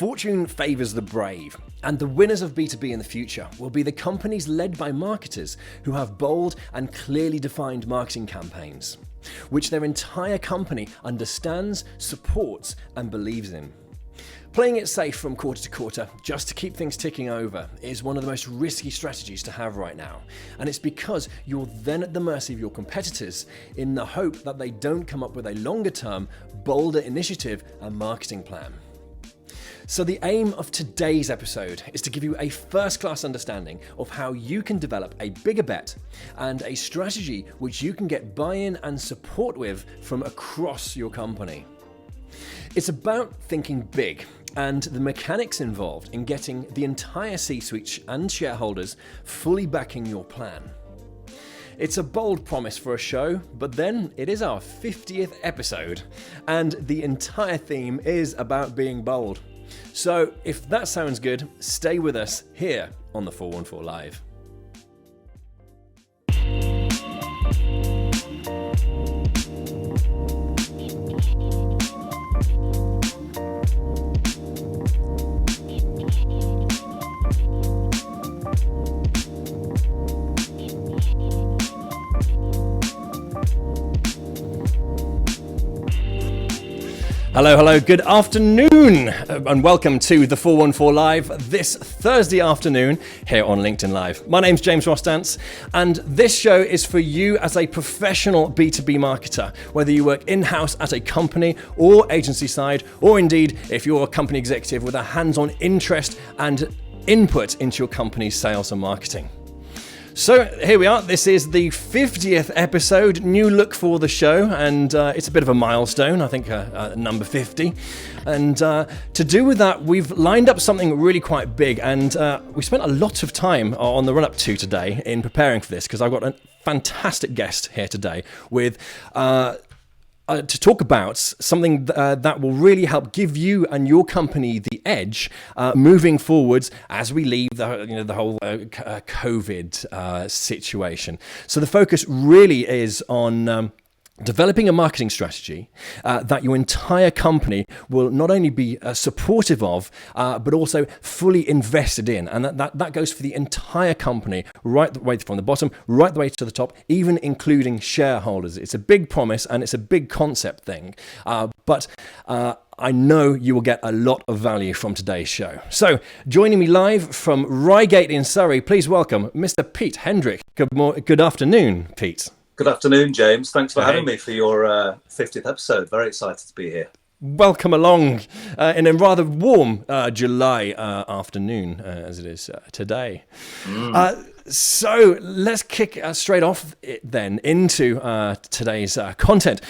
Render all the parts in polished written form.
Fortune favours the brave, and the winners of B2B in the future will be the companies led by marketers who have bold and clearly defined marketing campaigns, which their entire company understands, supports, and believes in. Playing it safe from quarter to quarter, just to keep things ticking over, is one of the most risky strategies to have right now. And it's because you're then at the mercy of your competitors in the hope that they don't come up with a longer term, bolder initiative and marketing plan. So the aim of today's episode is to give you a first-class understanding of how you can develop a bigger bet and a strategy which you can get buy-in and support with from across your company. It's about thinking big and the mechanics involved in getting the entire C-suite and shareholders fully backing your plan. It's a bold promise for a show, but then it is our 50th episode, and the entire theme is about being bold. So if that sounds good, stay with us here on the 414 Live. Hello, good afternoon, and welcome to the 414 Live this Thursday afternoon here on LinkedIn Live. My name's James Rostance, and this show is for you as a professional B2B marketer, whether you work in-house at a company or agency side, or indeed if you're a company executive with a hands-on interest and input into your company's sales and marketing. So here we are, this is the 50th episode, new look for the show, and it's a bit of a milestone, I think number 50. And to do with that, we've lined up something really quite big, and we spent a lot of time on the run-up to today in preparing for this, because I've got a fantastic guest here today with to talk about something that will really help give you and your company the edge moving forwards as we leave the whole COVID situation. So the focus really is on developing a marketing strategy that your entire company will not only be supportive of, but also fully invested in. And that goes for the entire company, right the way from the bottom, right the way to the top, even including shareholders. It's a big promise and it's a big concept thing. But I know you will get a lot of value from today's show. So joining me live from Reigate in Surrey, please welcome Mr. Pete Hendrick. Good afternoon, Pete. Good afternoon, James. Thanks for having me for your 50th episode. Very excited to be here. Welcome along in a rather warm July afternoon, as it is today. So let's kick straight off then into today's content.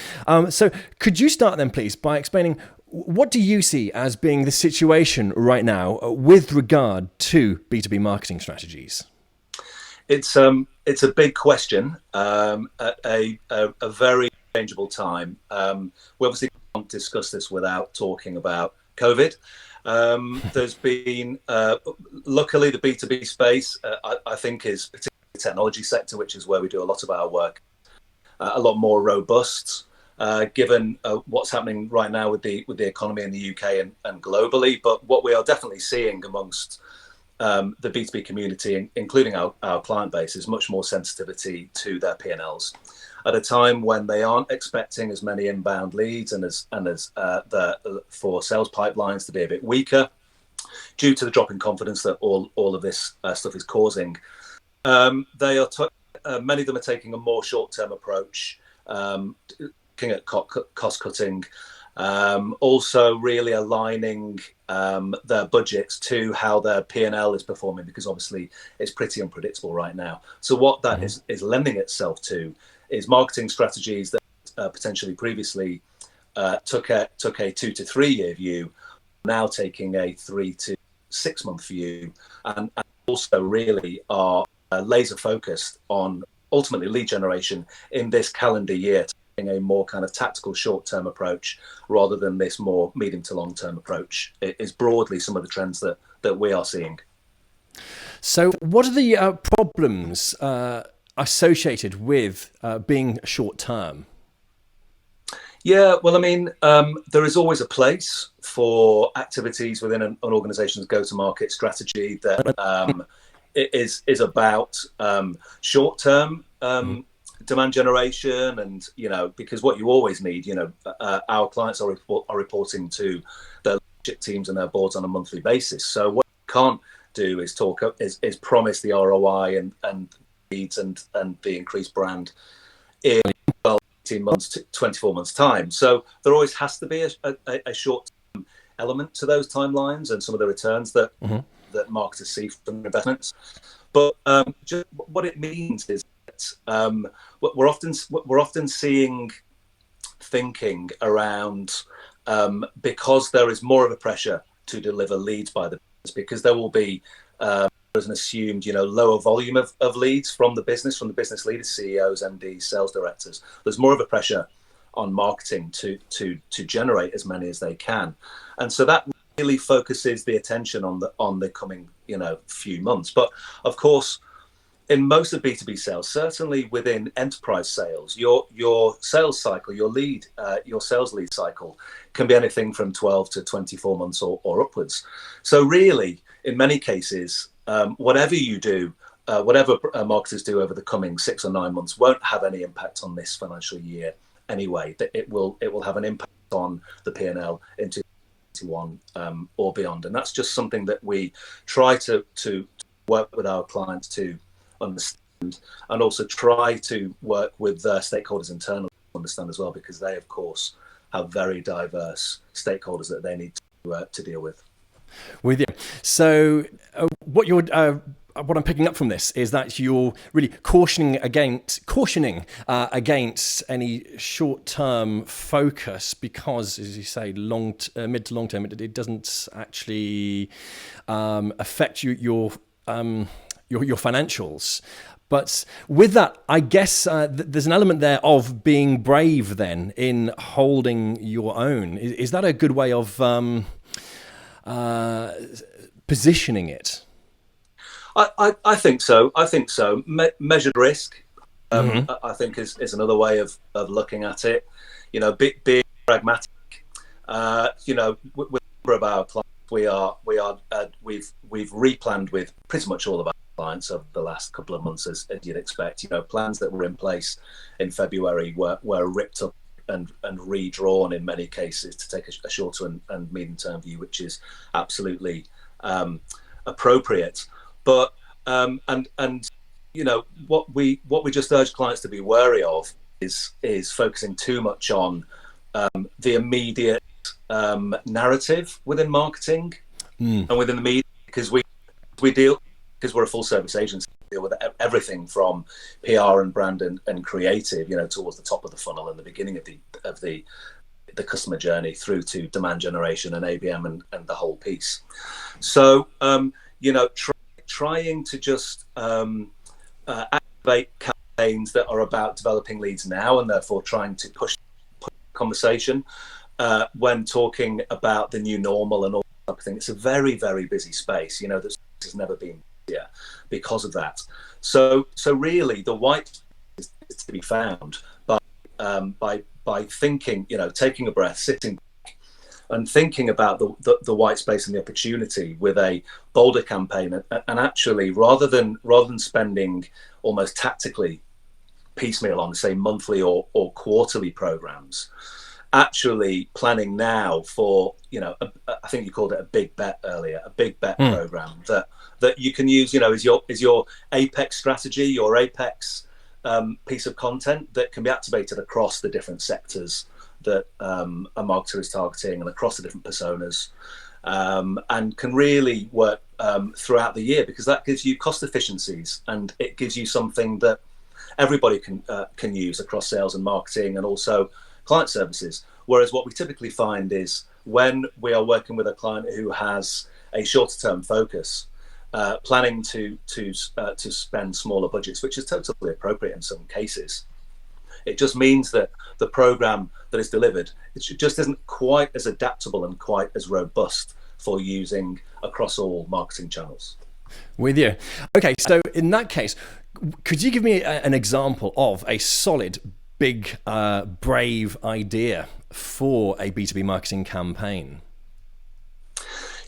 So could you start then, please, by explaining what do you see as being the situation right now with regard to B2B marketing strategies? It's a big question at a very changeable time. We obviously can't discuss this without talking about COVID. There's been, luckily, the B2B space, I think, is particularly the technology sector, which is where we do a lot of our work, a lot more robust, given what's happening right now with the economy in the UK and globally. But what we are definitely seeing amongst the B2B community, including our client base, is much more sensitivity to their P&Ls at a time when they aren't expecting as many inbound leads and for sales pipelines to be a bit weaker due to the drop in confidence that all of this stuff is causing. Many of them are taking a more short-term approach, looking at cost cutting. Also really aligning their budgets to how their P&L is performing, because obviously it's pretty unpredictable right now. So what that is lending itself to is marketing strategies that potentially previously took a 2 to 3 year view, now taking a 3 to 6 month view, and also really are laser focused on ultimately lead generation in this calendar year, a more kind of tactical short-term approach rather than this more medium to long-term approach. It is broadly some of the trends that we are seeing. So what are the problems associated with being short-term? Yeah, well, I mean, there is always a place for activities within an organization's go-to-market strategy that is about short-term demand generation, and because what you always need, our clients are reporting to their leadership teams and their boards on a monthly basis. So what you can't do is promise the ROI and leads and the increased brand in 18 months to 24 months time. So there always has to be a short element to those timelines and some of the returns that marketers see from investments. But just what it means is that we're often seeing thinking around, because there is more of a pressure to deliver leads by the business, because there will be there's an assumed lower volume of leads from the business leaders, CEOs, MDs, sales directors. There's more of a pressure on marketing to generate as many as they can, and so that really focuses the attention on the coming few months. But of course, in most of B2B sales, certainly within enterprise sales, your sales cycle, your sales lead cycle can be anything from 12 to 24 months or upwards. So really, in many cases, whatever you do, whatever marketers do over the coming 6 or 9 months won't have any impact on this financial year anyway. That it will have an impact on the P&L into 2021 or beyond, and that's just something that we try to work with our clients to understand, and also try to work with stakeholders internally to understand as well, because they of course have very diverse stakeholders that they need to deal with. With you. So what I'm picking up from this is that you're really cautioning against any short-term focus, because, as you say, mid to long term, it doesn't actually affect your financials. But with that, I guess there's an element there of being brave then in holding your own. Is that a good way of positioning it? I think so. Measured risk, I think is another way of looking at it. Being pragmatic. With a number of our clients, we've replanned with pretty much all of our clients over the last couple of months, as you'd expect. Plans that were in place in February were ripped up and redrawn in many cases to take a shorter and medium-term view, which is absolutely appropriate. But what we just urge clients to be wary of is focusing too much on the immediate narrative within marketing and within the media, because we're a full service agency, deal with everything from PR and brand and creative, towards the top of the funnel and the beginning of the customer journey through to demand generation and ABM and the whole piece. So trying to just activate campaigns that are about developing leads now, and therefore trying to push conversation when talking about the new normal and all that type of thing. It's a very, very busy space. This has never been busier because of that. So really, the white is to be found by thinking, taking a breath, sitting back, and thinking about the white space and the opportunity with a bolder campaign, and actually rather than spending almost tactically piecemeal on, say, monthly or quarterly programs, actually planning now for, I think you called it a big bet earlier, a big bet program that you can use, is your apex strategy, your apex piece of content that can be activated across the different sectors that a marketer is targeting and across the different personas, and can really work throughout the year, because that gives you cost efficiencies, and it gives you something that everybody can use across sales and marketing and also client services. Whereas what we typically find is when we are working with a client who has a shorter term focus, planning to spend smaller budgets, which is totally appropriate in some cases, it just means that the program that is delivered, it just isn't quite as adaptable and quite as robust for using across all marketing channels. With you. Okay, so in that case, could you give me an example of a solid big, brave idea for a B2B marketing campaign?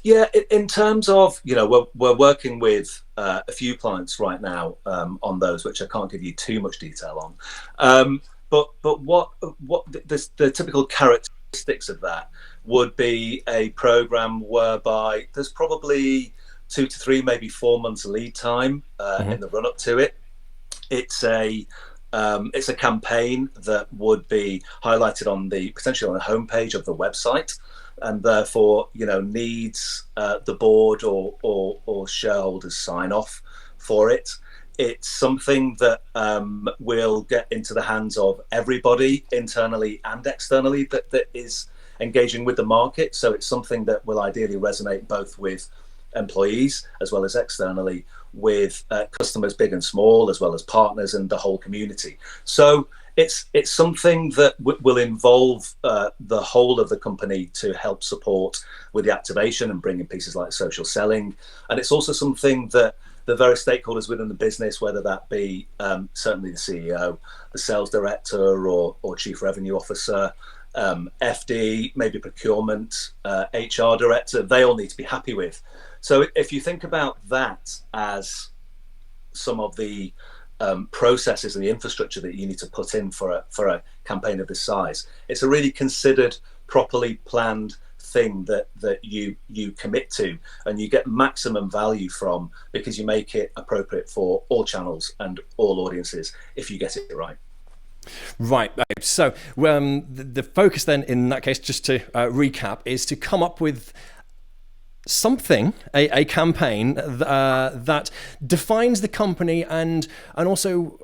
Yeah, in terms of, we're working with a few clients right now on those, which I can't give you too much detail on. But what the typical characteristics of that would be a program whereby there's probably 2 to 3, maybe 4 months lead time in the run up to it. It's a campaign that would be highlighted potentially on the homepage of the website, and therefore needs the board or shareholders sign off for it. It's something that will get into the hands of everybody internally and externally that is engaging with the market. So it's something that will ideally resonate both with employees as well as externally with customers big and small, as well as partners and the whole community. So it's something that will involve the whole of the company to help support with the activation and bring in pieces like social selling. And it's also something that the various stakeholders within the business, whether that be certainly the CEO, the sales director or chief revenue officer, FD, maybe procurement, HR director, they all need to be happy with. So if you think about that as some of the processes and the infrastructure that you need to put in for a campaign of this size, it's a really considered, properly planned thing that you commit to and you get maximum value from, because you make it appropriate for all channels and all audiences if you get it right. Right. So the focus then in that case, just to recap, is to come up with something, a campaign that defines the company and also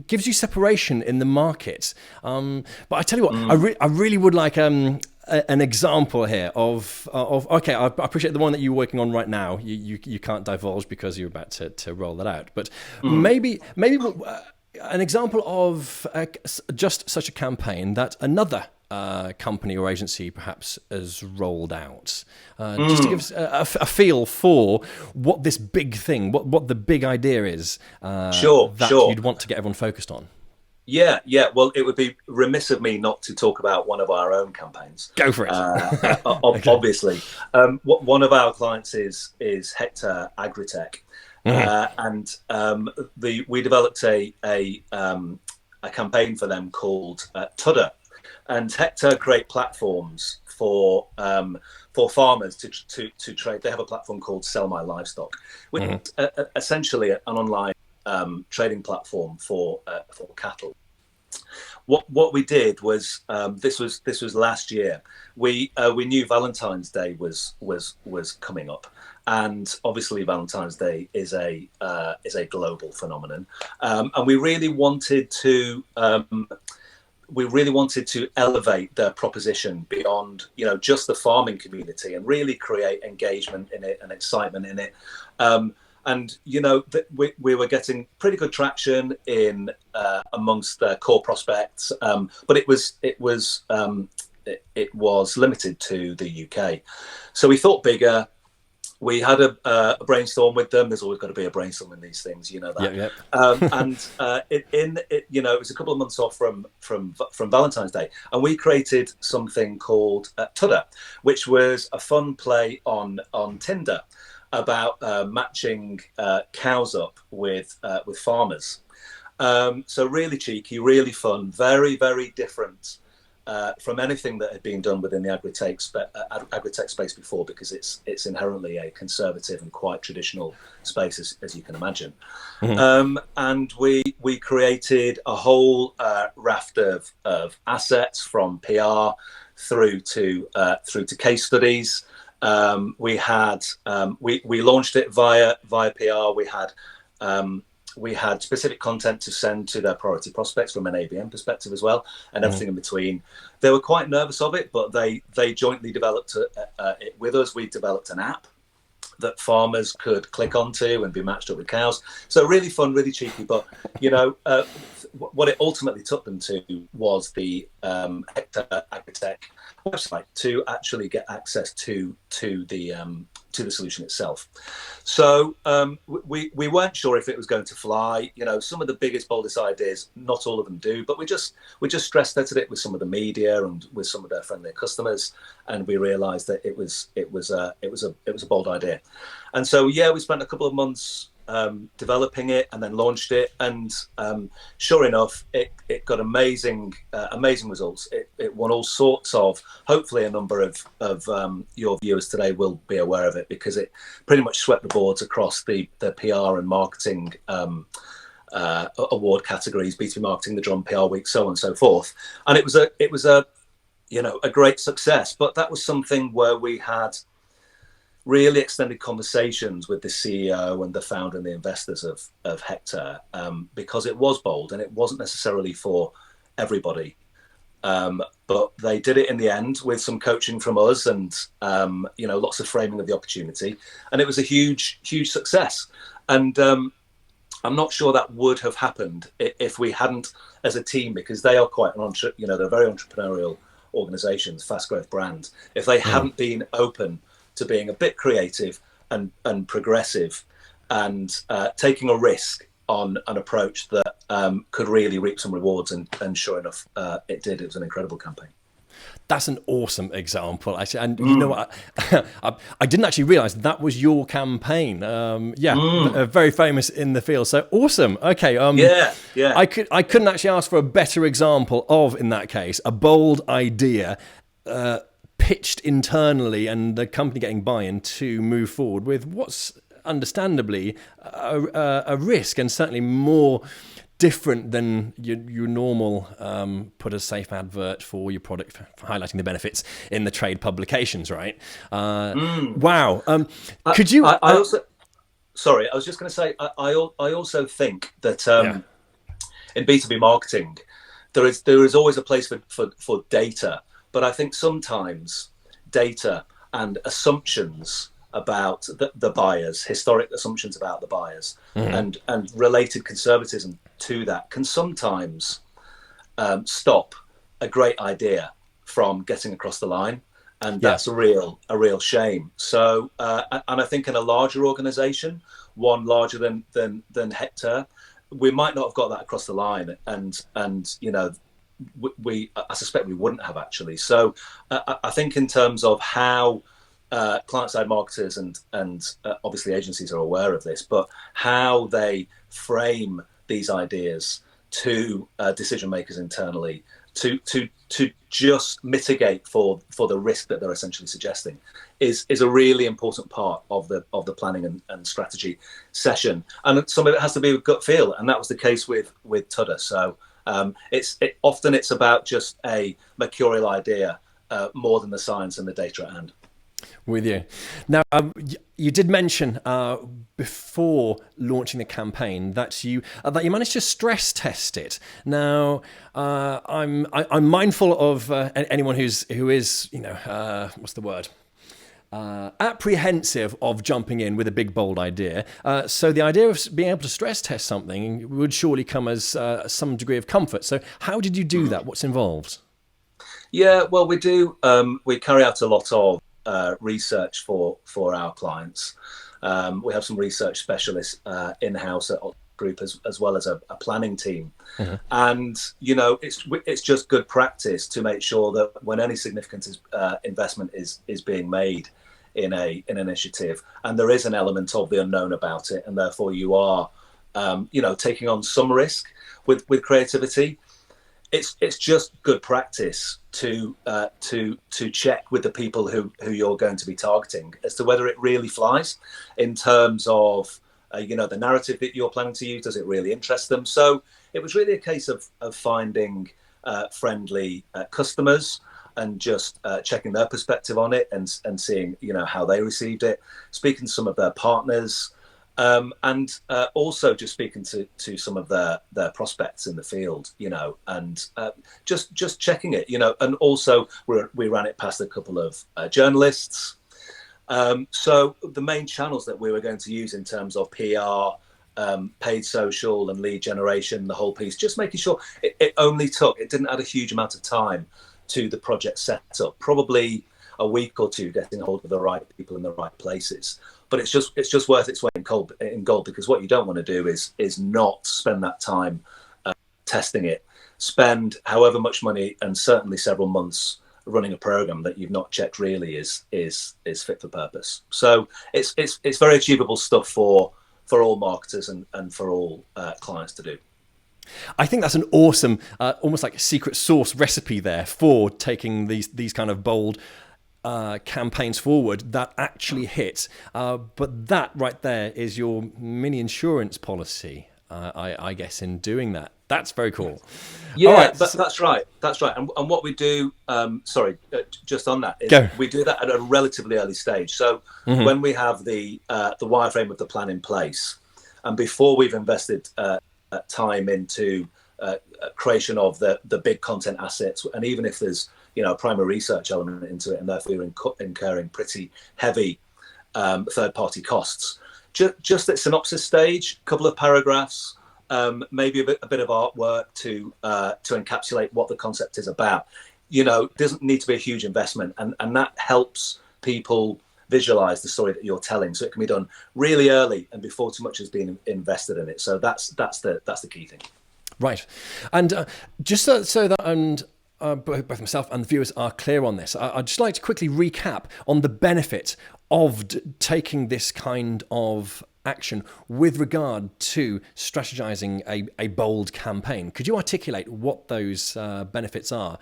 gives you separation in the market. But I tell you what, I really would like an example here of okay, I appreciate the one that you're working on right now. You can't divulge because you're about to roll that out. But maybe an example of just such a campaign that another company or agency perhaps has rolled out, just to give us a feel for what this big thing, what the big idea is that you'd want to get everyone focused on. Yeah. Well, it would be remiss of me not to talk about one of our own campaigns. Go for it. Okay. Obviously, one of our clients is Hector Agritech, and we developed a campaign for them called Tudder. And Hector create platforms for farmers to trade. They have a platform called Sell My Livestock, which is essentially an online trading platform for cattle. What we did was this was last year. We knew Valentine's Day was coming up, and obviously Valentine's Day is a global phenomenon, and we really wanted to elevate their proposition beyond just the farming community and really create engagement in it and excitement in it. And we were getting pretty good traction in amongst their core prospects, but it was limited to the UK. So we thought bigger. We had a brainstorm with them. There's always got to be a brainstorm in these things, you know that. Yep. It was a couple of months off from Valentine's Day, and we created something called Tudder, which was a fun play on Tinder about matching cows up with farmers. So really cheeky, really fun, very, very different from anything that had been done within the agritech space before, because it's inherently a conservative and quite traditional space, as you can imagine. And we created a whole raft of assets, from PR through to case studies. We launched it via PR. We had specific content to send to their priority prospects from an ABM perspective as well, and everything in between. They were quite nervous of it, but they jointly developed it with us. We developed an app that farmers could click onto and be matched up with cows. So really fun, really cheeky, but what it ultimately took them to was the Hector Agritech website to actually get access to the solution itself. So we weren't sure if it was going to fly. Some of the biggest, boldest ideas, not all of them do, but we just stress tested it with some of the media and with some of their friendly customers, and we realised that it was a bold idea. And so we spent a couple of months developing it and then launched it, and sure enough, it got amazing results. It won all sorts of, hopefully a number of your viewers today will be aware of it, because it pretty much swept the boards across the PR and marketing award categories, B2B marketing, the Drum PR Week, so on and so forth. And it was a great success. But that was something where we had really extended conversations with the CEO and the founder and the investors of Hector, because it was bold and it wasn't necessarily for everybody. But they did it in the end with some coaching from us and, lots of framing of the opportunity. And it was a huge, huge success. And I'm not sure that would have happened if we hadn't, as a team, because they are quite they're very entrepreneurial organizations, fast growth brands. If they hadn't been open to being a bit creative and progressive and taking a risk on an approach that could really reap some rewards, and sure enough, it did. It was an incredible campaign. That's an awesome example, actually. And you know what? I didn't actually realise that was your campaign. Very famous in the field. So awesome. Okay. I couldn't actually ask for a better example of, in that case, a bold idea pitched internally and the company getting buy-in to move forward with what's understandably a risk, and certainly more different than your normal put a safe advert for your product highlighting the benefits in the trade publications, right? Wow. Could you... I was just going to say, I also think that in B2B marketing, there is always a place for data, but I think sometimes data and assumptions about the buyers, historic assumptions about the buyers, and related conservatism to that can sometimes stop a great idea from getting across the line, and that's a real shame. So, and I think in a larger organisation, one larger than Hector, we might not have got that across the line, and I suspect we wouldn't have, actually. So I think in terms of how client-side marketers and obviously agencies are aware of this, but how they frame these ideas to decision makers internally to just mitigate for the risk that they're essentially suggesting is a really important part of the planning and strategy session. And some of it has to be with gut feel, and that was the case with Tudor. So often it's about just a mercurial idea more than the science and the data at hand. With you. Now, you did mention before launching the campaign that you managed to stress test it. Now, I'm mindful of anyone who is what's the word? Apprehensive of jumping in with a big, bold idea. So the idea of being able to stress test something would surely come as some degree of comfort. So how did you do that? What's involved? Yeah, well, we do. We carry out a lot of research for our clients. We have some research specialists in-house at Group as well as a planning team. And it's just good practice to make sure that when any significant investment is being made in an initiative, and there is an element of the unknown about it, and therefore you are taking on some risk with creativity, it's just good practice to check with the people who you're going to be targeting as to whether it really flies in terms of the narrative that you're planning to use. Does it really interest them? So it was really a case of finding friendly customers and just checking their perspective on it and seeing how they received it, speaking to some of their partners, and also just speaking to some of their prospects in the field, and just checking it, and also we ran it past a couple of journalists. So the main channels that we were going to use in terms of PR, paid social and lead generation, the whole piece, just making sure it didn't add a huge amount of time to the project setup. Probably a week or two getting hold of the right people in the right places. But it's just worth its weight in gold, because what you don't want to do is not spend that time testing it. Spend however much money, and certainly several months, running a program that you've not checked really is fit for purpose. So it's very achievable stuff for all marketers and for all clients to do. I think that's an awesome, almost like a secret sauce recipe there for taking these kind of bold campaigns forward that actually hit. But that right there is your mini insurance policy, I guess, in doing that. That's very cool. Yeah, right. That's right. That's right. And what we do, just on that, is we do that at a relatively early stage. So when we have the wireframe of the plan in place, and before we've invested time into creation of the big content assets, and even if there's a primary research element into it, and therefore you're incurring pretty heavy third-party costs, just at synopsis stage, a couple of paragraphs, maybe a bit of artwork to encapsulate what the concept is about. Doesn't need to be a huge investment, and that helps people visualize the story that you're telling. So it can be done really early and before too much has been invested in it. So that's the key thing. Right, and just so that both myself and the viewers are clear on this, I'd just like to quickly recap on the benefit of taking this kind of action with regard to strategizing a bold campaign. Could you articulate what those benefits are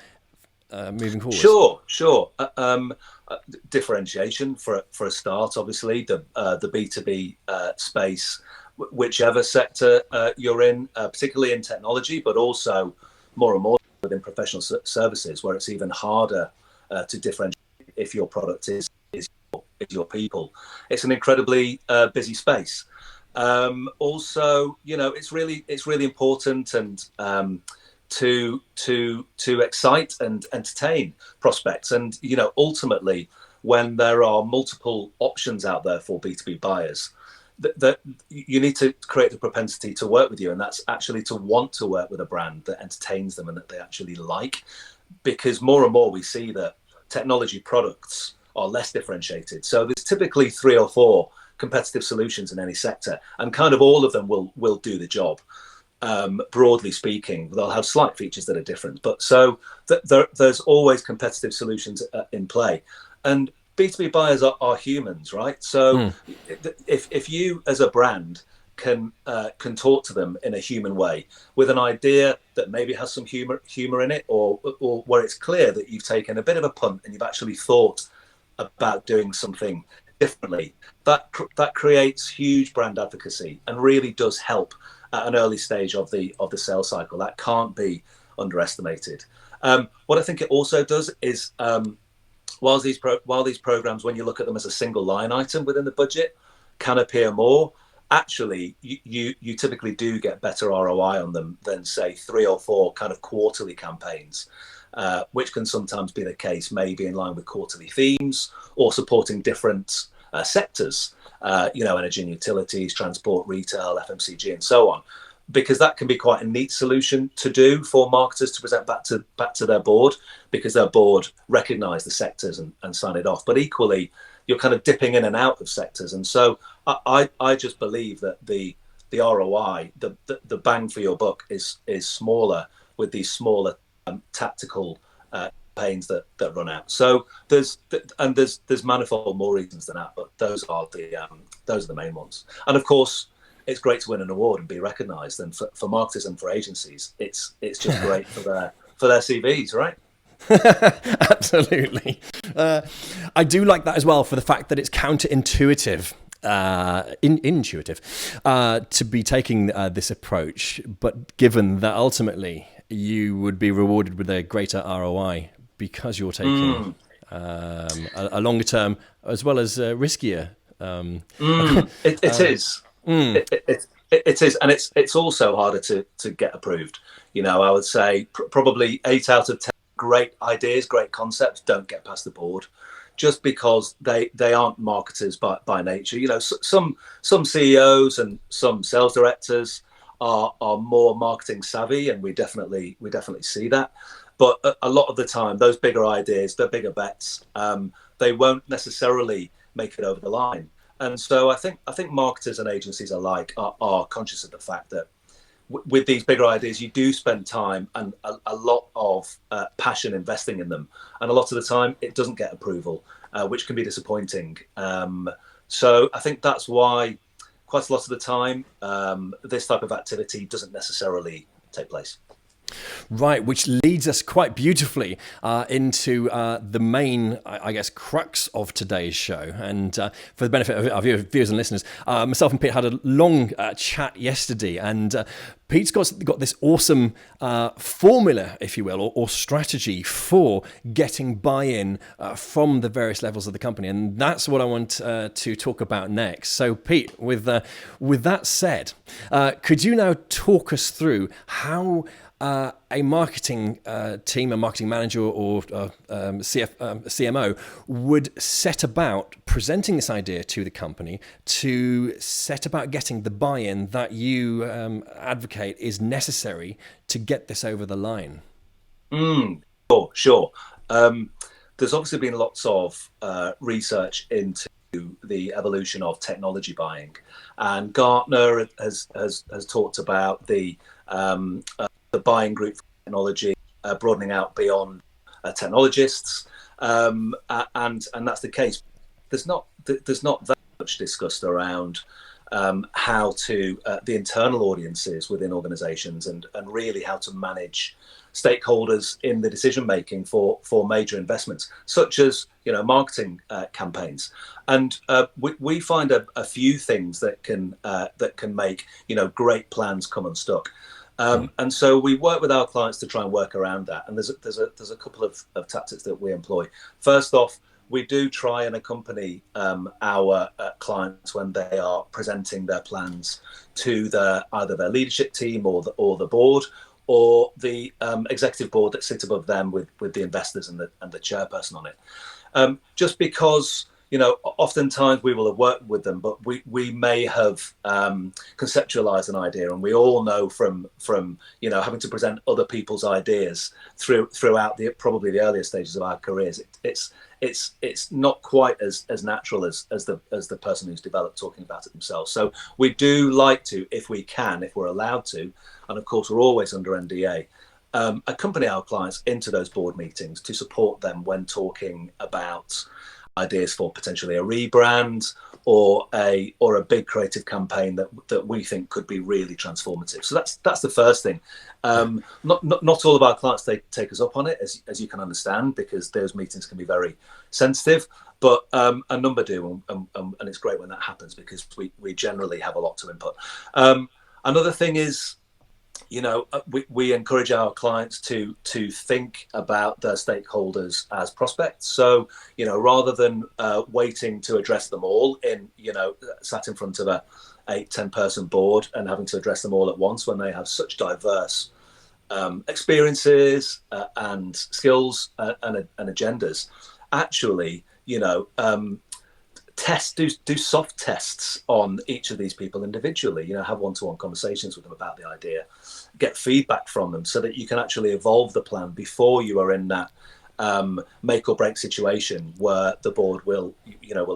moving forward? Sure. Differentiation for a start, obviously, the B2B space, whichever sector you're in, particularly in technology, but also more and more within professional services, where it's even harder to differentiate if your product is your people. It's an incredibly busy space. Also, it's really important and to excite and entertain prospects. And ultimately, when there are multiple options out there for B2B buyers, that you need to create the propensity to work with you, and that's actually to want to work with a brand that entertains them and that they actually like. Because more and more we see that technology products are less differentiated. So there's typically 3 or 4 competitive solutions in any sector, and kind of all of them will do the job. Broadly speaking, they'll have slight features that are different, but so there's always competitive solutions in play. And B2B buyers are humans, right? So if you as a brand can talk to them in a human way with an idea that maybe has some humor in it, or where it's clear that you've taken a bit of a punt and you've actually thought about doing something differently, that creates huge brand advocacy and really does help at an early stage of the sales cycle. That can't be underestimated. What I think it also does is, while these programs, when you look at them as a single line item within the budget, can appear more, actually you typically do get better ROI on them than, say, 3 or 4 kind of quarterly campaigns, which can sometimes be the case, maybe in line with quarterly themes or supporting different sectors, energy and utilities, transport, retail, FMCG, and so on, because that can be quite a neat solution to do for marketers to present back to their board, because their board recognise the sectors and sign it off. But equally, you're kind of dipping in and out of sectors, and so I just believe that the ROI, the bang for your buck, is smaller with these smaller tactical campaigns that run out. So there's manifold more reasons than that, but those are the main ones. And of course, it's great to win an award and be recognised, and for marketers and for agencies, it's just great for their CVs, right? Absolutely. I do like that as well, for the fact that it's counterintuitive. Intuitive to be taking this approach, but given that ultimately you would be rewarded with a greater ROI because you're taking a longer term as well as riskier. It is. It is, and it's also harder to get approved. I would say probably 8 out of 10 great ideas, great concepts don't get past the board, just because they aren't marketers by nature. Some CEOs and some sales directors are more marketing savvy, and we definitely see that. but a lot of the time, those bigger ideas, the bigger bets, they won't necessarily make it over the line. And so I think marketers and agencies alike are conscious of the fact that with these bigger ideas, you do spend time and a lot of passion investing in them, and a lot of the time it doesn't get approval, which can be disappointing. So I think that's why quite a lot of the time this type of activity doesn't necessarily take place. Right, which leads us quite beautifully into the main, I guess, crux of today's show. And for the benefit of your viewers and listeners, myself and Pete had a long chat yesterday, and Pete's got this awesome formula, if you will, or strategy for getting buy-in from the various levels of the company, and that's what I want to talk about next. So, Pete, with that said, could you now talk us through how a marketing team, a marketing manager or CMO would set about presenting this idea to the company, to set about getting the buy-in that you advocate is necessary to get this over the line? Sure. There's obviously been lots of research into the evolution of technology buying, and Gartner has talked about the buying group for technology broadening out beyond technologists, and that's the case. There's not that much discussed around how to the internal audiences within organizations, and really how to manage stakeholders in the decision making for major investments, such as marketing campaigns. And we find a few things that can make great plans come unstuck. And so we work with our clients to try and work around that. And there's a couple of tactics that we employ. First off, we do try and accompany our clients when they are presenting their plans to either their leadership team or the board, or the executive board that sits above them with the investors and the chairperson on it. Just because oftentimes we will have worked with them, but we may have conceptualized an idea, and we all know from having to present other people's ideas throughout probably the earlier stages of our careers, it's not quite as natural as the person who's developed talking about it themselves. So we do like to, if we can, if we're allowed to, and of course we're always under NDA, accompany our clients into those board meetings to support them when talking about ideas for potentially a rebrand or a big creative campaign that we think could be really transformative. So that's the first thing. Not all of our clients take us up on it, as you can understand, because those meetings can be very sensitive, but a number do, and it's great when that happens, because we generally have a lot to input. Another thing is, we encourage our clients to think about their stakeholders as prospects. So, rather than waiting to address them all sat in front of a 8-10 person board and having to address them all at once when they have such diverse experiences and skills and agendas, actually, do soft tests on each of these people individually, have one-to-one conversations with them about the idea, get feedback from them, so that you can actually evolve the plan before you are in that make or break situation where the board will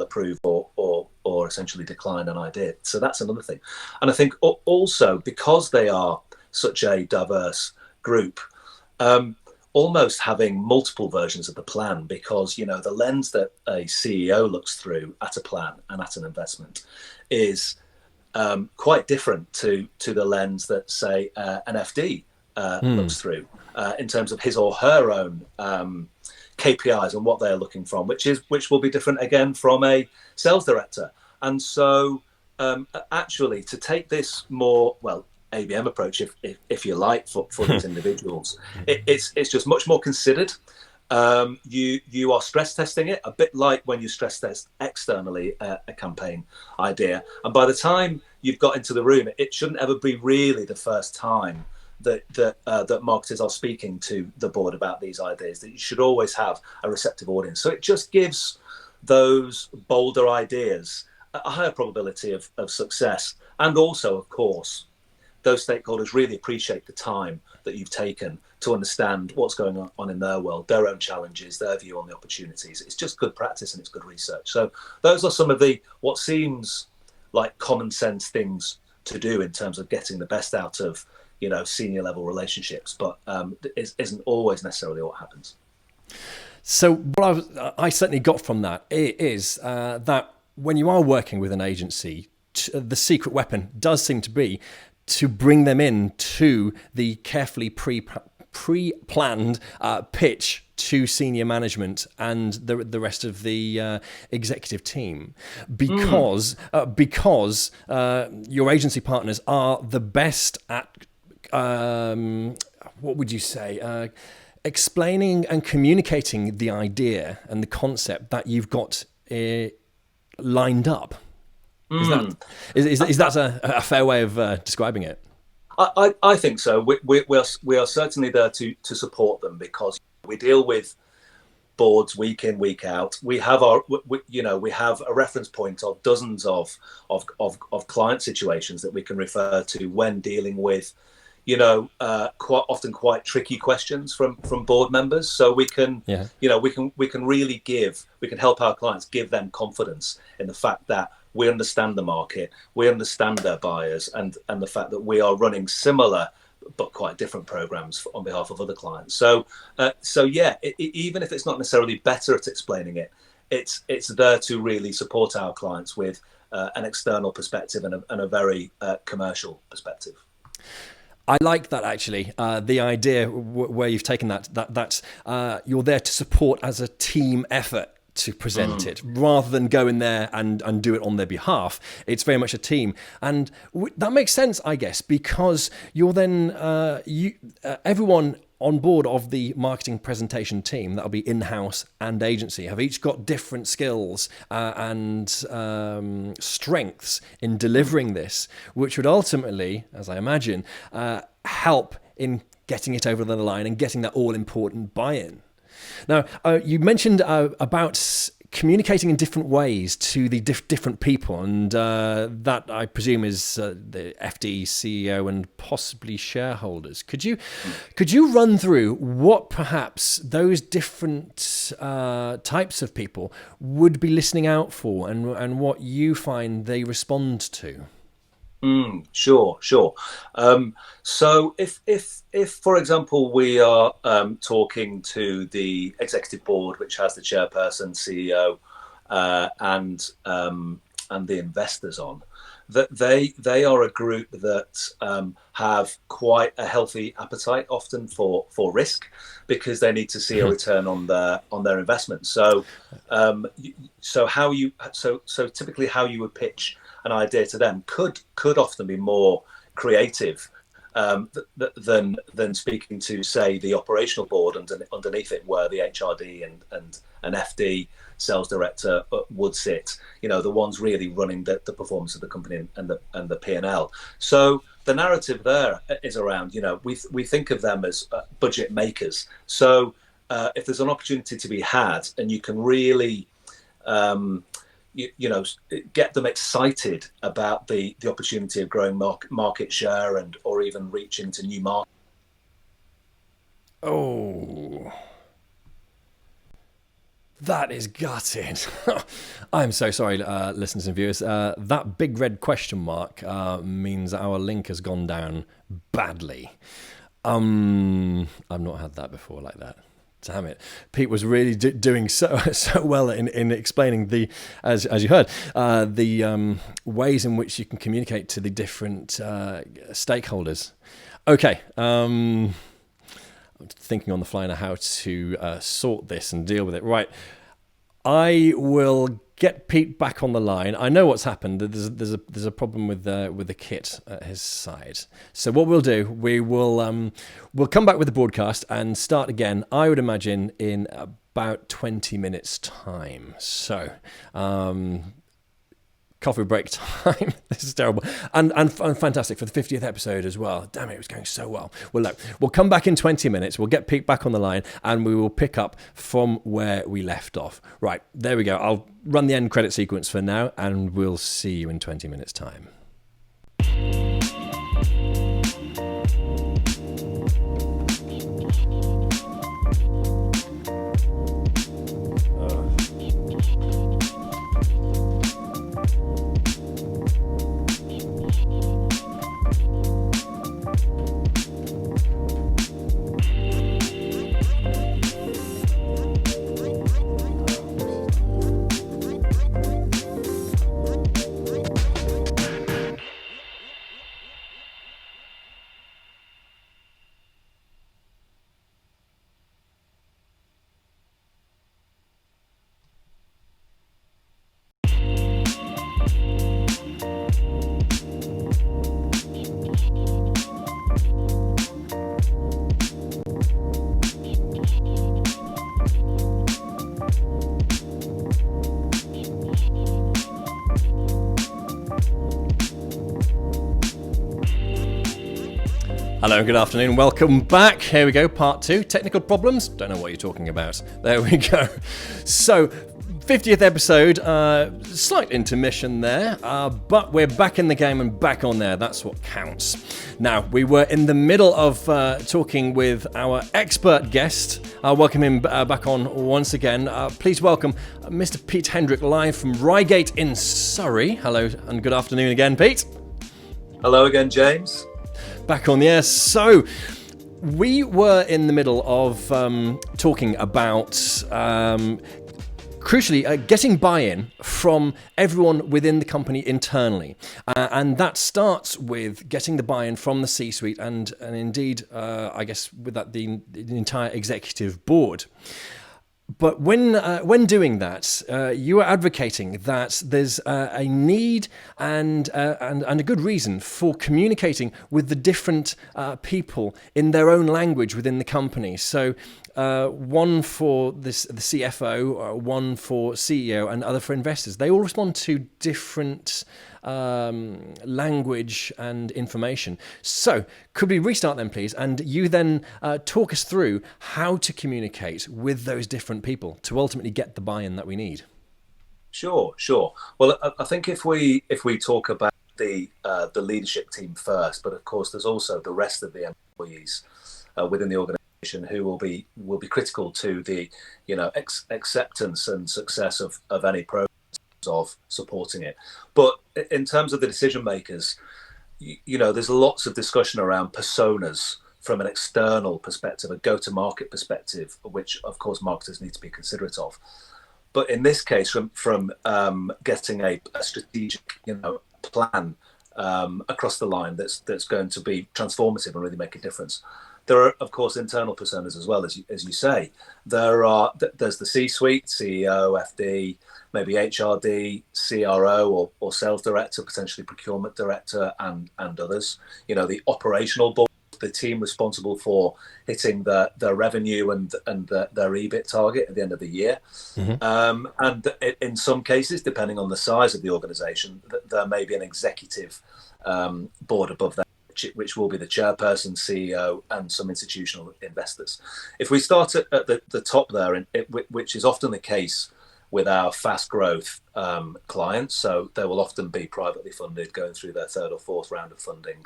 approve or essentially decline an idea. So that's another thing. And I think also, because they are such a diverse group, almost having multiple versions of the plan, because the lens that a CEO looks through at a plan and at an investment is quite different to the lens that, say, an FD looks through in terms of his or her own KPIs and what they're looking from, which will be different again from a sales director. And so actually, to take this more ABM approach, if you like, for these individuals, it's just much more considered. You are stress testing it a bit like when you stress test externally a campaign idea, and by the time you've got into the room, it shouldn't ever be really the first time that marketers are speaking to the board about these ideas. That you should always have a receptive audience. So it just gives those bolder ideas a higher probability of success, and also, of course, those stakeholders really appreciate the time that you've taken to understand what's going on in their world, their own challenges, their view on the opportunities. It's just good practice and it's good research. So those are some of the what seems like common sense things to do in terms of getting the best out of, senior level relationships, but it isn't always necessarily what happens. So what I certainly got from that is that when you are working with an agency, the secret weapon does seem to be to bring them in to the carefully pre-planned pitch to senior management and the rest of the executive team, because your agency partners are the best at what would you say? Explaining and communicating the idea and the concept that you've got lined up. Is that a fair way of describing it? I think so. We are certainly there to support them, because we deal with boards week in, week out. We have we have a reference point of dozens of client situations that we can refer to when dealing with quite tricky questions from board members. So we can really help our clients, give them confidence in the fact that we understand the market, we understand their buyers, and the fact that we are running similar but quite different programs on behalf of other clients. So even if it's not necessarily better at explaining it, it's there to really support our clients with an external perspective and a very commercial perspective. I like that, actually. The idea where you've taken that's you're there to support as a team effort to present it, rather than go in there and do it on their behalf. It's very much a team, and that makes sense, I guess, because you're then everyone on board of the marketing presentation team, that'll be in-house and agency, have each got different skills and strengths in delivering this, which would ultimately, as I imagine, help in getting it over the line and getting that all-important buy-in. Now, you mentioned about communicating in different ways to the different people, and that, I presume, is the FD, CEO, and possibly shareholders. Could you run through what perhaps those different types of people would be listening out for, and what you find they respond to? Sure. So if for example we are talking to the executive board, which has the chairperson, CEO, and the investors on, that they are a group that have quite a healthy appetite often for risk, because they need to see a return on their investment. So typically how you would pitch an idea to them could often be more creative than speaking to, say, the operational board underneath it, where the HRD and an FD, sales director, would sit. The ones really running the performance of the company and the P&L. So the narrative there is around, we think of them as budget makers. So if there's an opportunity to be had, and you can really get them excited about the opportunity of growing market share or even reaching to new markets. Oh, that is gutted. I'm so sorry, listeners and viewers. That big red question mark means our link has gone down badly. I've not had that before like that. Damn it. Pete was really doing so well in explaining as you heard, the ways in which you can communicate to the different stakeholders. Okay. I'm thinking on the fly now how to sort this and deal with it. Right. I will get Pete back on the line. I know what's happened. There's a problem with the kit at his side. So what we'll do, we'll come back with the broadcast and start again, I would imagine, in about 20 minutes time. So coffee break time. This is terrible. And fantastic for the 50th episode as well. Damn it, it was going so well. Well, look, we'll come back in 20 minutes. We'll get Pete back on the line and we will pick up from where we left off. Right, there we go. I'll run the end credit sequence for now and we'll see you in 20 minutes time. Hello, good afternoon. Welcome back. Here we go, part 2. Technical problems? Don't know what you're talking about. There we go. So, 50th episode, slight intermission there, but we're back in the game and back on there. That's what counts. Now, we were in the middle of talking with our expert guest. I'll welcome him back on once again. Please welcome Mr. Pete Hendrick, live from Reigate in Surrey. Hello and good afternoon again, Pete. Hello again, James. Back on the air. So, we were in the middle of talking about, crucially, getting buy-in from everyone within the company internally. And that starts with getting the buy-in from the C-suite and indeed, I guess, with that, the entire executive board. But when doing that, you are advocating that there's a need and a good reason for communicating with the different people in their own language within the company. So one for the CFO, one for CEO, and other for investors. They all respond to different language and information. So could we restart then, please? And you then talk us through how to communicate with those different people to ultimately get the buy-in that we need. Sure. Well, I think if we talk about the leadership team first, but of course there's also the rest of the employees within the organisation who will be critical to the acceptance and success of any program of supporting it. But in terms of the decision makers, there's lots of discussion around personas from an external perspective, a go-to-market perspective, which of course marketers need to be considerate of. But in this case, from getting a strategic plan across the line that's going to be transformative and really make a difference. There are, of course, internal personas as well, as you say. There's the C-suite, CEO, FD, maybe HRD, CRO, or sales director, potentially procurement director, and others. The operational board, the team responsible for hitting their revenue and their EBIT target at the end of the year. Mm-hmm. And in some cases, depending on the size of the organisation, there may be an executive board above that, which will be the chairperson, CEO, and some institutional investors. If we start at the top there, which is often the case with our fast growth clients, so they will often be privately funded, going through their third or fourth round of funding,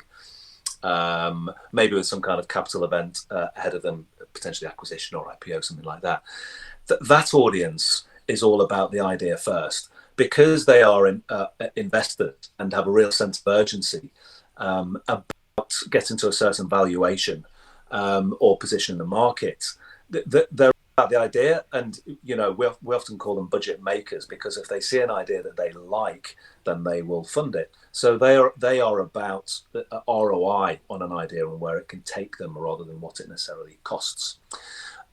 maybe with some kind of capital event ahead of them, potentially acquisition or IPO, something like that. That audience is all about the idea first, because they are invested and have a real sense of urgency about getting to a certain valuation or position in the market. They're about the idea, and we often call them budget makers, because if they see an idea that they like, then they will fund it. So they are about ROI on an idea and where it can take them, rather than what it necessarily costs.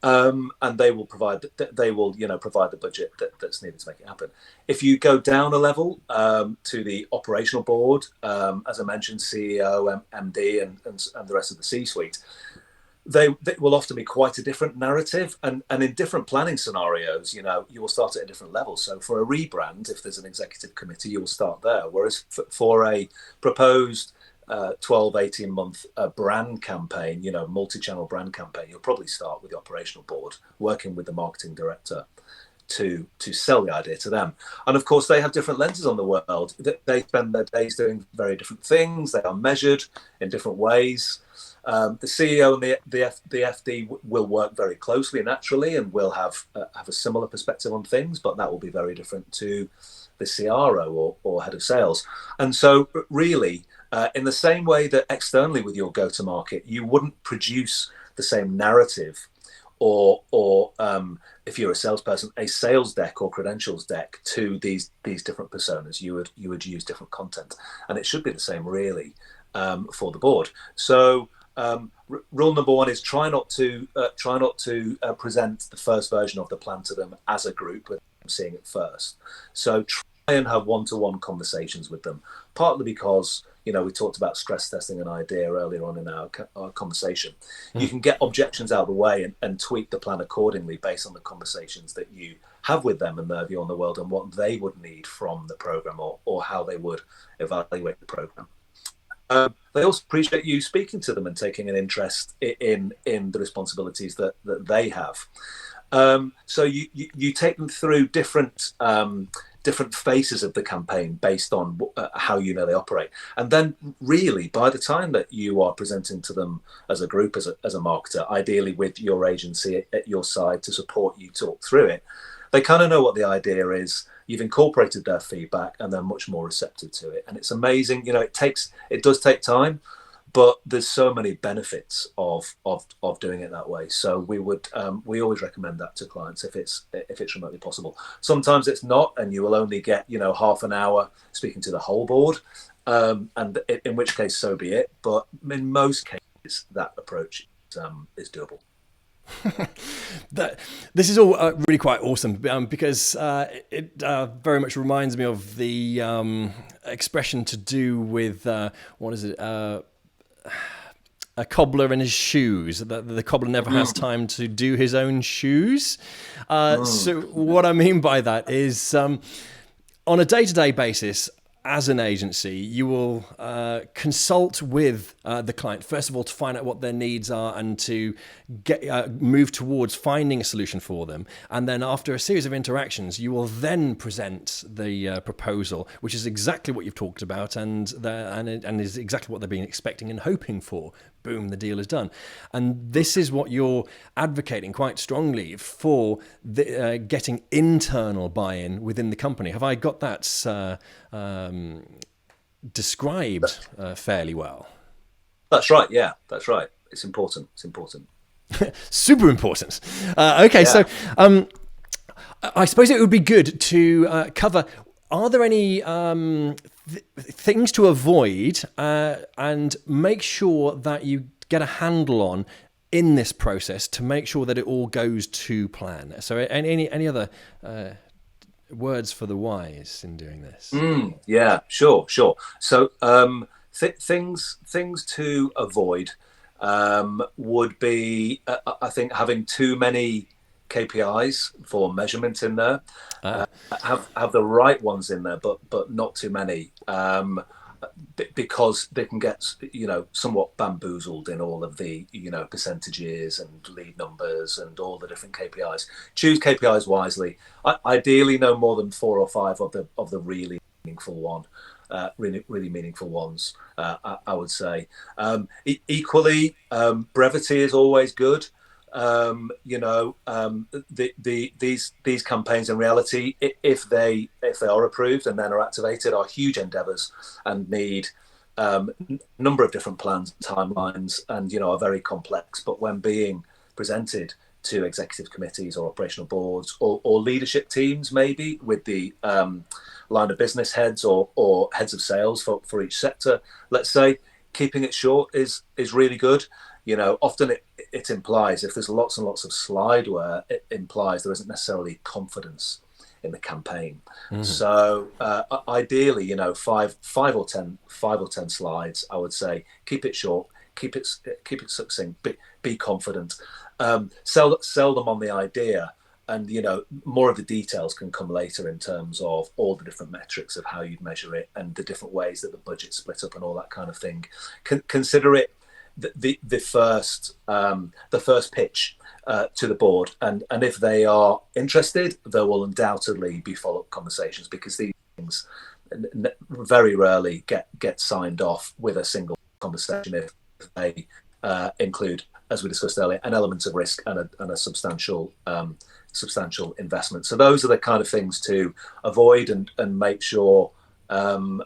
And they will provide the budget that's needed to make it happen. If you go down a level to the operational board, as I mentioned, CEO, MD, and the rest of the C-suite, they will often be quite a different narrative, and in different planning scenarios, you will start at a different level. So for a rebrand, if there's an executive committee, you will start there. Whereas for a proposed 12, 18 month brand campaign, multi-channel brand campaign, you'll probably start with the operational board, working with the marketing director to sell the idea to them. And of course, they have different lenses on the world. They spend their days doing very different things. They are measured in different ways. The CEO and the FD will work very closely naturally, and will have a similar perspective on things, but that will be very different to the CRO or head of sales. And so really, in the same way that externally with your go-to-market, you wouldn't produce the same narrative or if you're a salesperson, a sales deck or credentials deck to these different personas. You would use different content, and it should be the same really for the board. So rule number one is try not to present the first version of the plan to them as a group with them seeing it first. So try and have one-to-one conversations with them, partly because we talked about stress testing an idea earlier on in our conversation. You can get objections out of the way and tweak the plan accordingly based on the conversations that you have with them and their view on the world and what they would need from the program or how they would evaluate the program. They also appreciate you speaking to them and taking an interest in the responsibilities that they have. So you take them through different phases of the campaign based on how they operate. And then really, by the time that you are presenting to them as a group, as a marketer, ideally with your agency at your side to support you talk through it, they kind of know what the idea is. You've incorporated their feedback, and they're much more receptive to it. And it's amazing. It does take time, but there's so many benefits of doing it that way. So we always recommend that to clients if it's remotely possible. Sometimes it's not, and you will only get half an hour speaking to the whole board, and in which case so be it. But in most cases, that approach is doable. This is all really quite awesome because it very much reminds me of the expression to do with what is it? A cobbler in his shoes. The cobbler never has time to do his own shoes. So what I mean by that is on a day-to-day basis, as an agency, you will consult with the client, first of all, to find out what their needs are and to move towards finding a solution for them. And then after a series of interactions, you will then present the proposal, which is exactly what you've talked about and is exactly what they've been expecting and hoping for. Boom, the deal is done. And this is what you're advocating quite strongly for, getting internal buy-in within the company. Have I got that described fairly well? That's right. Yeah, that's right. It's important. Super important. Okay, yeah. So I suppose it would be good to cover, are there any things to avoid and make sure that you get a handle on in this process to make sure that it all goes to plan? So any other words for the wise in doing this? Yeah, sure. So things to avoid would be, I think, having too many KPIs for measurement in there. Have the right ones in there, but not too many, because they can get somewhat bamboozled in all of the percentages and lead numbers and all the different KPIs. Choose KPIs wisely. Ideally, no more than 4 or 5 of the really meaningful ones. I would say. Equally, brevity is always good. These campaigns in reality, if they are approved and then are activated, are huge endeavors and need a number of different plans, timelines, and are very complex. But when being presented to executive committees or operational boards or leadership teams, maybe with the line of business heads or heads of sales for each sector, let's say, keeping it short is really good. Often it implies, if there's lots and lots of slideware, it implies there isn't necessarily confidence in the campaign. Mm-hmm. So ideally, 5 or 10 slides, I would say, keep it short, keep it succinct, be confident, sell them on the idea. And, more of the details can come later in terms of all the different metrics of how you'd measure it and the different ways that the budget's split up and all that kind of thing. Consider it the first pitch to the board, and if they are interested, there will undoubtedly be follow-up conversations, because these things very rarely get signed off with a single conversation if they include, as we discussed earlier, an element of risk and a substantial investment. So those are the kind of things to avoid and make sure. Some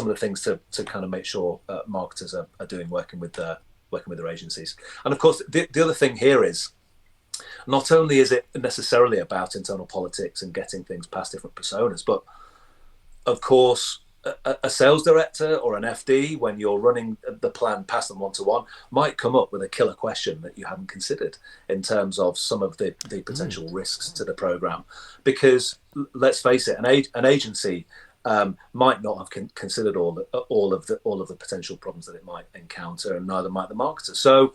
of the things to kind of make sure marketers are doing, working with their agencies. And of course, the other thing here is, not only is it necessarily about internal politics and getting things past different personas, but of course, a sales director or an FD, when you're running the plan past them one-to-one, might come up with a killer question that you haven't considered in terms of some of the potential risks to the program. Because let's face it, an agency might not have considered all of the potential problems that it might encounter, and neither might the marketer. So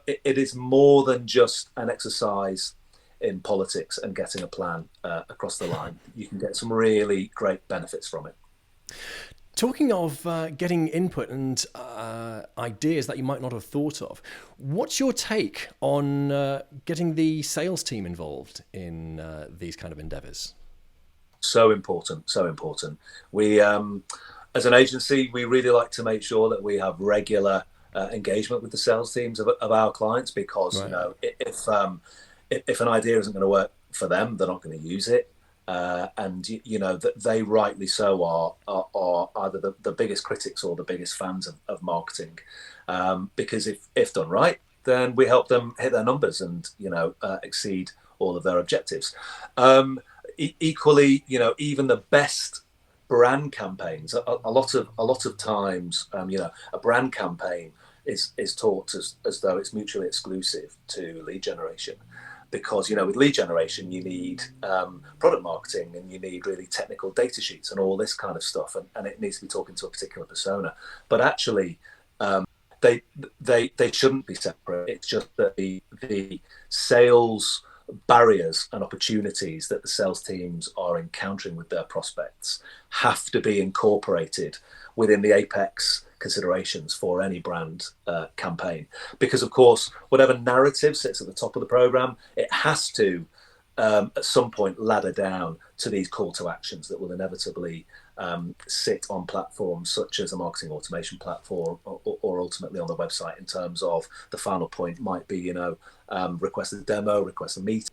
it is more than just an exercise in politics and getting a plan across the line. You can get some really great benefits from it. Talking of getting input and ideas that you might not have thought of, what's your take on getting the sales team involved in these kind of endeavours? So important. We, as an agency, we really like to make sure that we have regular engagement with the sales teams of our clients, because right. If an idea isn't going to work for them, they're not going to use it. And they rightly so are either the biggest critics or the biggest fans of marketing, because if done right, then we help them hit their numbers and exceed all of their objectives. Equally, even the best brand campaigns, a lot of times, a brand campaign is taught as though it's mutually exclusive to lead generation, because with lead generation you need product marketing, and you need really technical data sheets and all this kind of stuff, and it needs to be talking to a particular persona. But actually, they shouldn't be separate. It's just that the sales barriers and opportunities that the sales teams are encountering with their prospects have to be incorporated within the apex considerations for any brand campaign, because of course, whatever narrative sits at the top of the program, it has to at some point ladder down to these call to actions that will inevitably sit on platforms such as a marketing automation platform, or ultimately on the website, in terms of the final point might be request a demo, request a meeting,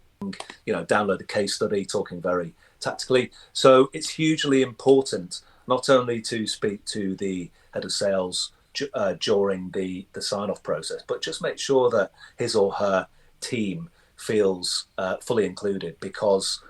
download a case study, talking very tactically. So it's hugely important not only to speak to the head of sales during the sign-off process, but just make sure that his or her team feels fully included, because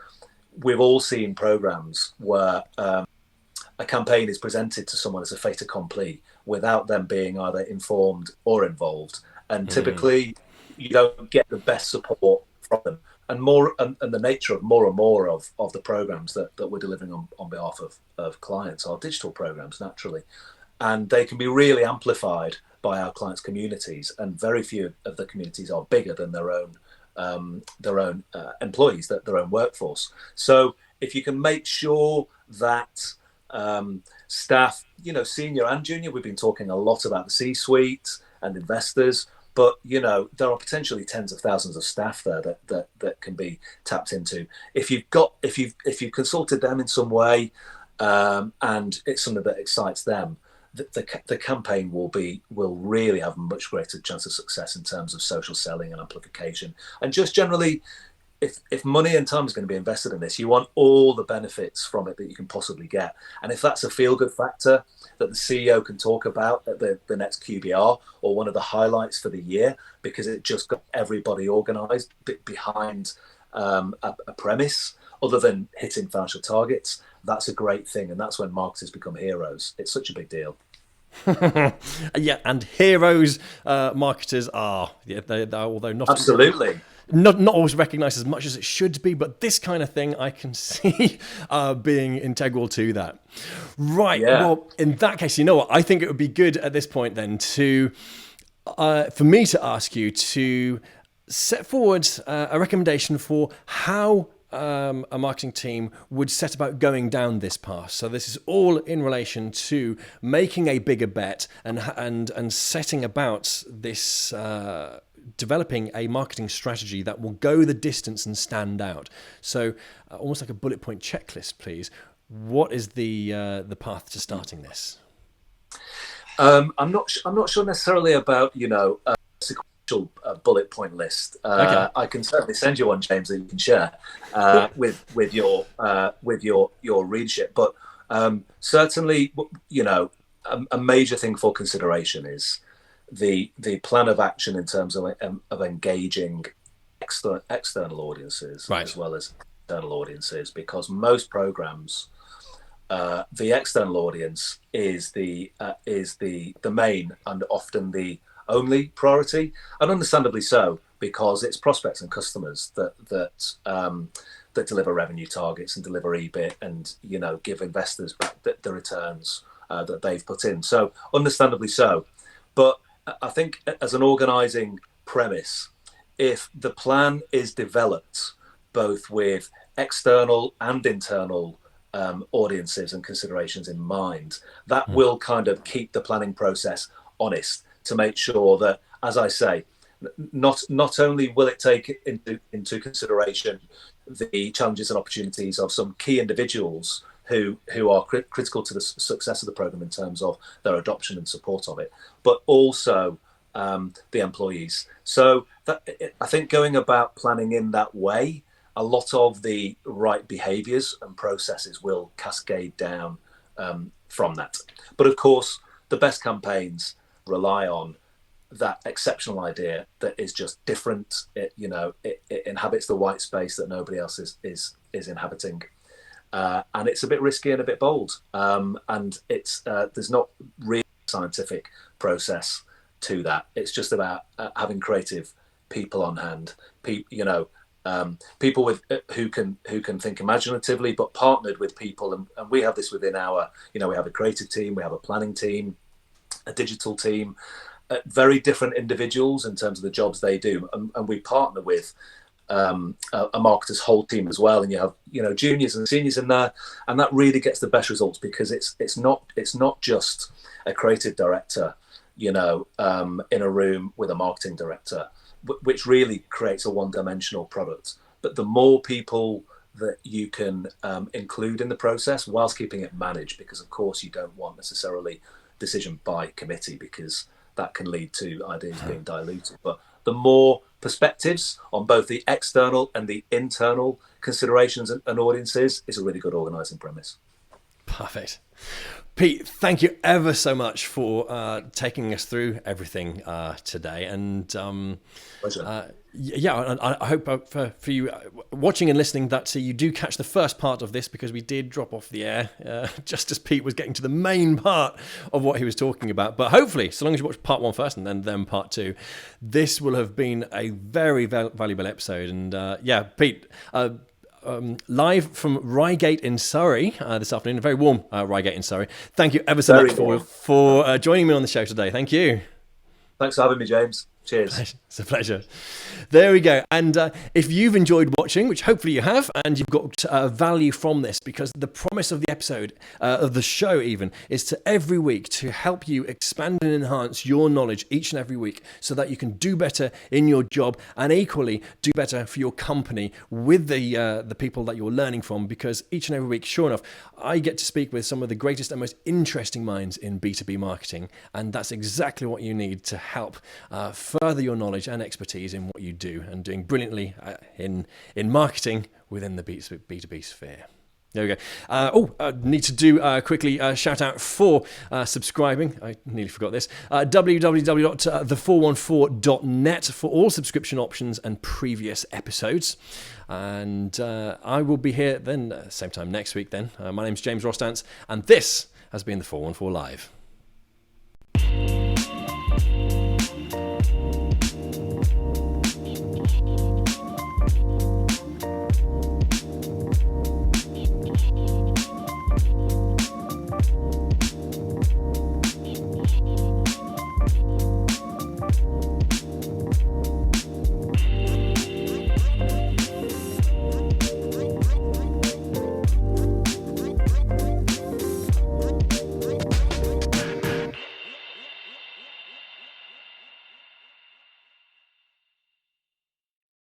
we've all seen programs where a campaign is presented to someone as a fait accompli without them being either informed or involved, and typically you don't get the best support from them. And the nature of more and more of the programs that we're delivering on behalf of clients are digital programs, naturally, and they can be really amplified by our clients' communities, and very few of the communities are bigger than their own employees, their own workforce. So if you can make sure that staff, senior and junior, we've been talking a lot about the C-suite and investors, but there are potentially tens of thousands of staff there that can be tapped into. If you've consulted them in some way, and it's something that excites them, the campaign will really have a much greater chance of success in terms of social selling and amplification. And just generally, if money and time is going to be invested in this, you want all the benefits from it that you can possibly get. And if that's a feel-good factor that the CEO can talk about at the next QBR, or one of the highlights for the year, because it just got everybody organised behind a premise other than hitting financial targets, that's a great thing. And that's when marketers become heroes. It's such a big deal. Yeah, and heroes marketers are. Yeah, they although not absolutely. Not always recognised as much as it should be, but this kind of thing I can see being integral to that. Right. Yeah. Well, in that case, what? I think it would be good at this point then for me to ask you to set forward a recommendation for how a marketing team would set about going down this path? So this is all in relation to making a bigger bet and setting about this, developing a marketing strategy that will go the distance and stand out. So almost like a bullet point checklist, please. What is the path to starting this? I'm not sure necessarily about sequential bullet point list. Okay. I can certainly send you one, James, that you can share with your readership. But certainly, a major thing for consideration is the plan of action in terms of engaging external audiences, Right, as well as internal audiences, because most programs, the external audience is the main and often the only priority, and understandably so, because it's prospects and customers that deliver revenue targets and deliver EBIT and give investors back the returns that they've put in. So understandably so, but I think as an organising premise, if the plan is developed both with external and internal audiences and considerations in mind, that will kind of keep the planning process honest, to make sure that, as I say, not only will it take into consideration the challenges and opportunities of some key individuals who are critical to the success of the program in terms of their adoption and support of it, but also the employees. So I think going about planning in that way, a lot of the right behaviours and processes will cascade down from that. But of course, the best campaigns rely on that exceptional idea that is just different. It inhabits the white space that nobody else is inhabiting, and it's a bit risky and a bit bold. And it's there's not really a scientific process to that. It's just about having creative people on hand. People with who can think imaginatively, but partnered with people, and we have this within our. We have a creative team, we have a planning team, a digital team, very different individuals in terms of the jobs they do, and we partner with a marketer's whole team as well. And you have juniors and seniors in there, and that really gets the best results, because it's not just a creative director, in a room with a marketing director, which really creates a one-dimensional product. But the more people that you can include in the process, whilst keeping it managed, because of course you don't want necessarily decision by committee, because that can lead to ideas being diluted. But the more perspectives on both the external and the internal considerations and audiences is a really good organising premise. Perfect. Pete, thank you ever so much for taking us through everything today. And Pleasure. I hope for you watching and listening that you do catch the first part of this, because we did drop off the air just as Pete was getting to the main part of what he was talking about. But hopefully, so long as you watch part one first and then part two, this will have been a very valuable episode. And Pete, live from Reigate in Surrey this afternoon, a very warm Reigate in Surrey. Thank you ever so much for joining me on the show today. Thank you. Thanks for having me, James. Cheers. It's a pleasure. There we go. And if you've enjoyed watching, which hopefully you have, and you've got value from this, because the promise of the episode, of the show even, is to every week to help you expand and enhance your knowledge each and every week, so that you can do better in your job and equally do better for your company with the people that you're learning from. Because each and every week, sure enough, I get to speak with some of the greatest and most interesting minds in B2B marketing, and that's exactly what you need to help further your knowledge and expertise in what you do, and doing brilliantly in marketing within the B2B sphere. There we go. I need to do quickly shout out for subscribing. I nearly forgot this. www.the414.net for all subscription options and previous episodes. And I will be here then, same time next week then. My name's James Rostance, and this has been the 414 Live.